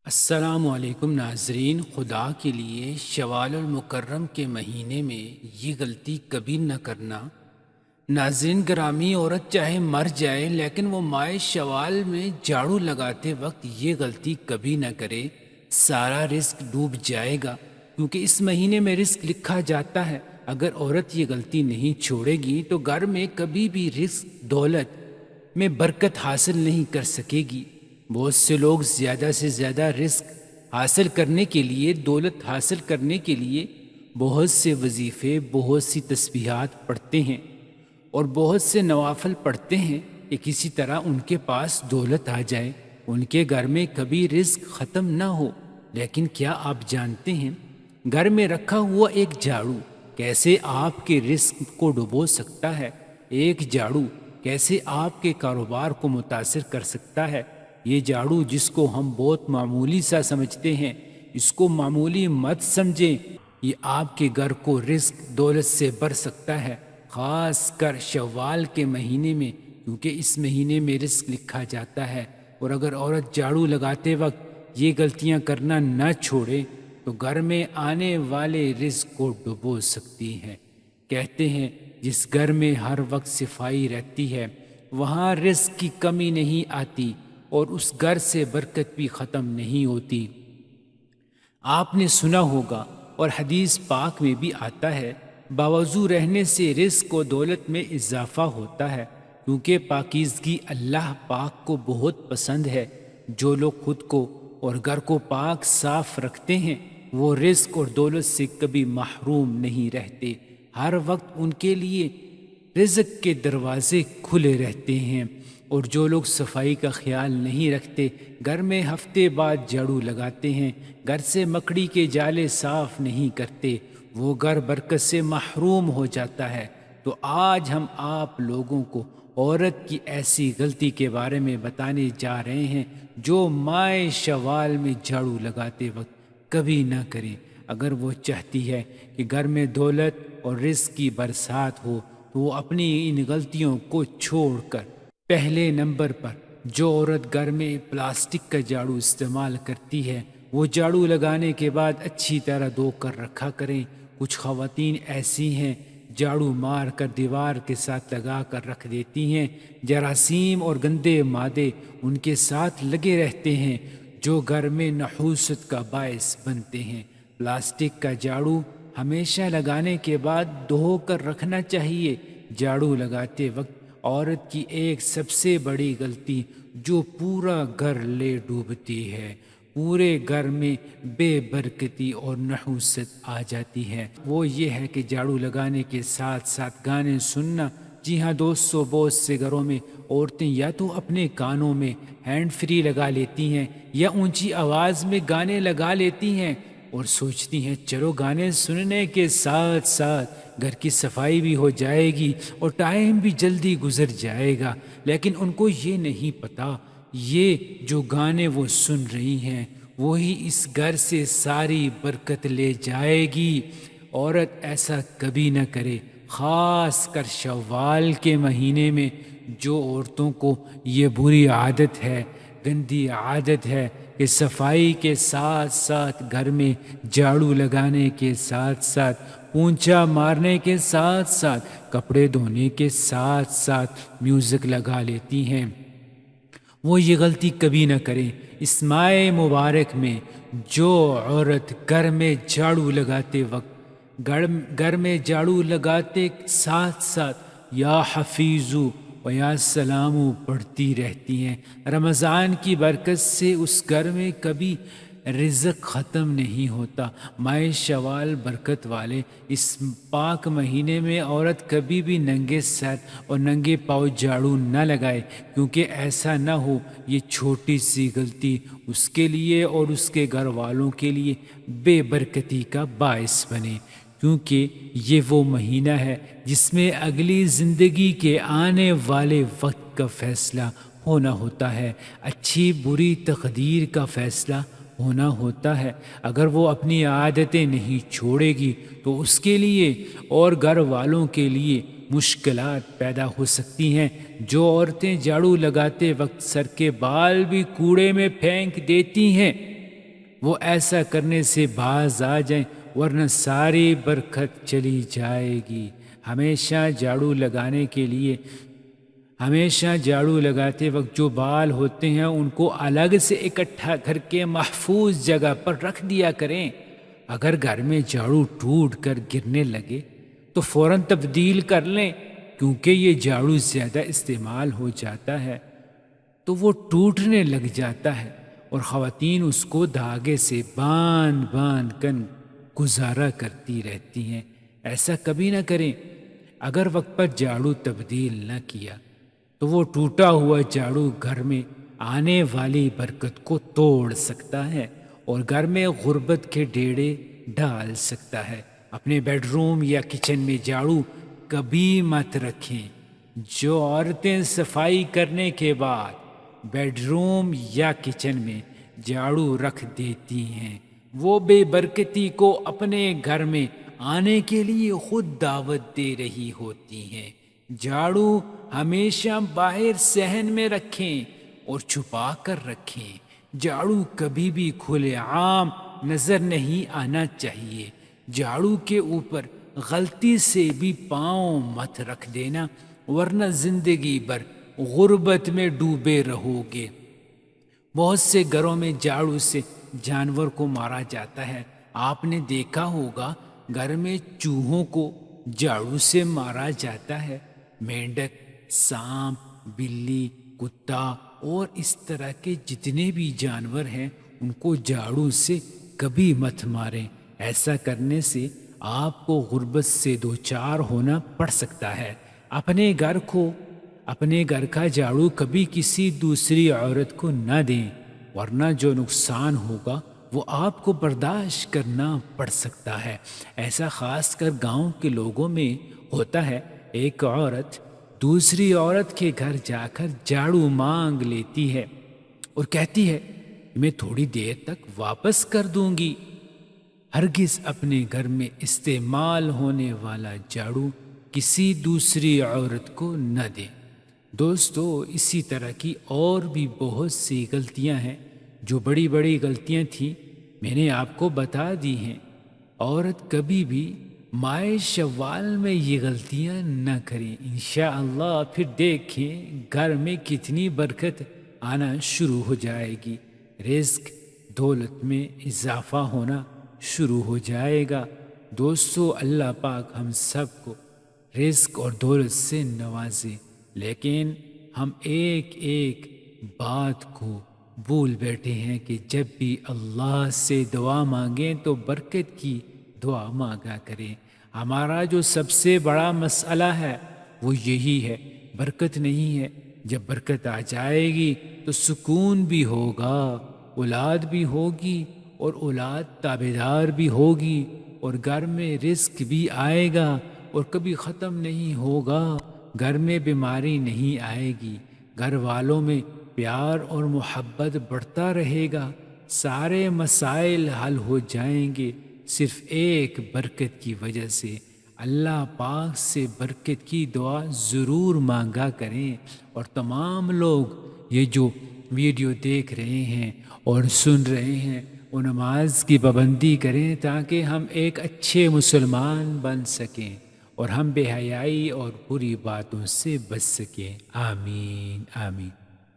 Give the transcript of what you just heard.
السلام علیکم ناظرین، خدا کے لیے شوال المکرم کے مہینے میں یہ غلطی کبھی نہ کرنا۔ ناظرین گرامی، عورت چاہے مر جائے لیکن وہ ماہ شوال میں جھاڑو لگاتے وقت یہ غلطی کبھی نہ کرے، سارا رزق ڈوب جائے گا، کیونکہ اس مہینے میں رزق لکھا جاتا ہے۔ اگر عورت یہ غلطی نہیں چھوڑے گی تو گھر میں کبھی بھی رزق دولت میں برکت حاصل نہیں کر سکے گی۔ بہت سے لوگ زیادہ سے زیادہ رزق حاصل کرنے کے لیے، دولت حاصل کرنے کے لیے بہت سے وظیفے، بہت سی تسبیحات پڑھتے ہیں اور بہت سے نوافل پڑھتے ہیں کہ کسی طرح ان کے پاس دولت آ جائے، ان کے گھر میں کبھی رزق ختم نہ ہو۔ لیکن کیا آپ جانتے ہیں گھر میں رکھا ہوا ایک جھاڑو کیسے آپ کے رزق کو ڈبو سکتا ہے؟ ایک جھاڑو کیسے آپ کے کاروبار کو متاثر کر سکتا ہے؟ یہ جھاڑو جس کو ہم بہت معمولی سا سمجھتے ہیں، اس کو معمولی مت سمجھیں، یہ آپ کے گھر کو رزق دولت سے بھر سکتا ہے، خاص کر شوال کے مہینے میں، کیونکہ اس مہینے میں رزق لکھا جاتا ہے۔ اور اگر عورت جھاڑو لگاتے وقت یہ غلطیاں کرنا نہ چھوڑے تو گھر میں آنے والے رزق کو ڈبو سکتی ہے۔ کہتے ہیں جس گھر میں ہر وقت صفائی رہتی ہے وہاں رزق کی کمی نہیں آتی اور اس گھر سے برکت بھی ختم نہیں ہوتی۔ آپ نے سنا ہوگا اور حدیث پاک میں بھی آتا ہے، باوضو رہنے سے رزق و دولت میں اضافہ ہوتا ہے، کیونکہ پاکیزگی اللہ پاک کو بہت پسند ہے۔ جو لوگ خود کو اور گھر کو پاک صاف رکھتے ہیں وہ رزق اور دولت سے کبھی محروم نہیں رہتے، ہر وقت ان کے لیے رزق کے دروازے کھلے رہتے ہیں۔ اور جو لوگ صفائی کا خیال نہیں رکھتے، گھر میں ہفتے بعد جھاڑو لگاتے ہیں، گھر سے مکڑی کے جالے صاف نہیں کرتے، وہ گھر برکت سے محروم ہو جاتا ہے۔ تو آج ہم آپ لوگوں کو عورت کی ایسی غلطی کے بارے میں بتانے جا رہے ہیں جو ماہ شوال میں جھاڑو لگاتے وقت کبھی نہ کرے۔ اگر وہ چاہتی ہے کہ گھر میں دولت اور رزق کی برسات ہو تو وہ اپنی ان غلطیوں کو چھوڑ کر پہلے نمبر پر جو عورت گھر میں پلاسٹک کا جھاڑو استعمال کرتی ہے وہ جھاڑو لگانے کے بعد اچھی طرح دھو کر رکھا کریں۔ کچھ خواتین ایسی ہیں جھاڑو مار کر دیوار کے ساتھ لگا کر رکھ دیتی ہیں، جراثیم اور گندے مادے ان کے ساتھ لگے رہتے ہیں جو گھر میں نحوست کا باعث بنتے ہیں۔ پلاسٹک کا جھاڑو ہمیشہ لگانے کے بعد دھو کر رکھنا چاہیے۔ جھاڑو لگاتے وقت عورت کی ایک سب سے بڑی غلطی جو پورا گھر لے ڈوبتی ہے، پورے گھر میں بے برکتی اور نحوست آ جاتی ہے، وہ یہ ہے کہ جھاڑو لگانے کے ساتھ ساتھ گانے سننا۔ جی ہاں دوستو، بہت سے گھروں میں عورتیں یا تو اپنے کانوں میں ہینڈ فری لگا لیتی ہیں یا اونچی آواز میں گانے لگا لیتی ہیں اور سوچتی ہیں چلو گانے سننے کے ساتھ ساتھ گھر کی صفائی بھی ہو جائے گی اور ٹائم بھی جلدی گزر جائے گا، لیکن ان کو یہ نہیں پتا یہ جو گانے وہ سن رہی ہیں وہی اس گھر سے ساری برکت لے جائے گی۔ عورت ایسا کبھی نہ کرے، خاص کر شوال کے مہینے میں۔ جو عورتوں کو یہ بری عادت ہے، گندی عادت ہے کہ صفائی کے ساتھ ساتھ گھر میں جھاڑو لگانے کے ساتھ ساتھ پونچھا مارنے کے ساتھ ساتھ کپڑے دھونے کے ساتھ ساتھ میوزک لگا لیتی ہیں، وہ یہ غلطی کبھی نہ کریں۔ اس ماہ مبارک میں جو عورت گھر میں جھاڑو لگاتے وقت گھر میں جھاڑو لگاتے ساتھ ساتھ یا حفیظو و یا سلامو پڑھتی رہتی ہیں، رمضان کی برکت سے اس گھر میں کبھی رزق ختم نہیں ہوتا۔ ماہ شوال برکت والے اس پاک مہینے میں عورت کبھی بھی ننگے سر اور ننگے پاؤں جھاڑو نہ لگائے، کیونکہ ایسا نہ ہو یہ چھوٹی سی غلطی اس کے لیے اور اس کے گھر والوں کے لیے بے برکتی کا باعث بنے، کیونکہ یہ وہ مہینہ ہے جس میں اگلی زندگی کے آنے والے وقت کا فیصلہ ہونا ہوتا ہے، اچھی بری تقدیر کا فیصلہ ہونا ہوتا ہے۔ اگر وہ اپنی عادتیں نہیں چھوڑے گی تو اس کے لیے اور گھر والوں کے لیے مشکلات پیدا ہو سکتی ہیں۔ جو عورتیں جھاڑو لگاتے وقت سر کے بال بھی کوڑے میں پھینک دیتی ہیں وہ ایسا کرنے سے باز آ جائیں ورنہ ساری برکت چلی جائے گی۔ ہمیشہ جھاڑو لگاتے وقت جو بال ہوتے ہیں ان کو الگ سے اکٹھا کر کے محفوظ جگہ پر رکھ دیا کریں۔ اگر گھر میں جھاڑو ٹوٹ کر گرنے لگے تو فوراً تبدیل کر لیں، کیونکہ یہ جھاڑو زیادہ استعمال ہو جاتا ہے تو وہ ٹوٹنے لگ جاتا ہے اور خواتین اس کو دھاگے سے باندھ کر گزارا کرتی رہتی ہیں۔ ایسا کبھی نہ کریں۔ اگر وقت پر جھاڑو تبدیل نہ کیا تو وہ ٹوٹا ہوا جھاڑو گھر میں آنے والی برکت کو توڑ سکتا ہے اور گھر میں غربت کے ڈیڑے ڈال سکتا ہے۔ اپنے بیڈ روم یا کچن میں جھاڑو کبھی مت رکھیں۔ جو عورتیں صفائی کرنے کے بعد بیڈ روم یا کچن میں جھاڑو رکھ دیتی ہیں وہ بے برکتی کو اپنے گھر میں آنے کے لیے خود دعوت دے رہی ہوتی ہیں۔ جھاڑو ہمیشہ باہر صحن میں رکھیں اور چھپا کر رکھیں۔ جھاڑو کبھی بھی کھلے عام نظر نہیں آنا چاہیے۔ جھاڑو کے اوپر غلطی سے بھی پاؤں مت رکھ دینا ورنہ زندگی بھر غربت میں ڈوبے رہو گے۔ بہت سے گھروں میں جھاڑو سے جانور کو مارا جاتا ہے۔ آپ نے دیکھا ہوگا گھر میں چوہوں کو جھاڑو سے مارا جاتا ہے۔ مینڈک، سانپ، بلی، کتا اور اس طرح کے جتنے بھی جانور ہیں ان کو جھاڑو سے کبھی مت ماریں۔ ایسا کرنے سے آپ کو غربت سے دوچار ہونا پڑ سکتا ہے۔ اپنے گھر کا جھاڑو کبھی کسی دوسری عورت کو نہ دیں ورنہ جو نقصان ہوگا وہ آپ کو برداشت کرنا پڑ سکتا ہے۔ ایسا خاص کر گاؤں کے لوگوں میں ہوتا ہے۔ ایک عورت دوسری عورت کے گھر جا کر جھاڑو مانگ لیتی ہے اور کہتی ہے میں تھوڑی دیر تک واپس کر دوں گی۔ ہرگز اپنے گھر میں استعمال ہونے والا جھاڑو کسی دوسری عورت کو نہ دیں۔ دوستو، اسی طرح کی اور بھی بہت سی غلطیاں ہیں جو بڑی بڑی غلطیاں تھیں، میں نے آپ کو بتا دی ہیں۔ عورت کبھی بھی ماہ شوال میں یہ غلطیاں نہ کریں۔ انشاءاللہ پھر دیکھیں گھر میں کتنی برکت آنا شروع ہو جائے گی، رزق دولت میں اضافہ ہونا شروع ہو جائے گا۔ دوستو، اللہ پاک ہم سب کو رزق اور دولت سے نوازے، لیکن ہم ایک ایک بات کو بھول بیٹھے ہیں کہ جب بھی اللہ سے دعا مانگیں تو برکت کی دعا مانگا کریں۔ ہمارا جو سب سے بڑا مسئلہ ہے وہ یہی ہے، برکت نہیں ہے۔ جب برکت آ جائے گی تو سکون بھی ہوگا، اولاد بھی ہوگی اور اولاد تابعدار بھی ہوگی اور گھر میں رزق بھی آئے گا اور کبھی ختم نہیں ہوگا۔ گھر میں بیماری نہیں آئے گی، گھر والوں میں پیار اور محبت بڑھتا رہے گا، سارے مسائل حل ہو جائیں گے صرف ایک برکت کی وجہ سے۔ اللہ پاک سے برکت کی دعا ضرور مانگا کریں، اور تمام لوگ یہ جو ویڈیو دیکھ رہے ہیں اور سن رہے ہیں وہ نماز کی پابندی کریں تاکہ ہم ایک اچھے مسلمان بن سکیں اور ہم بے حیائی اور بری باتوں سے بچ سکیں۔ آمین آمین۔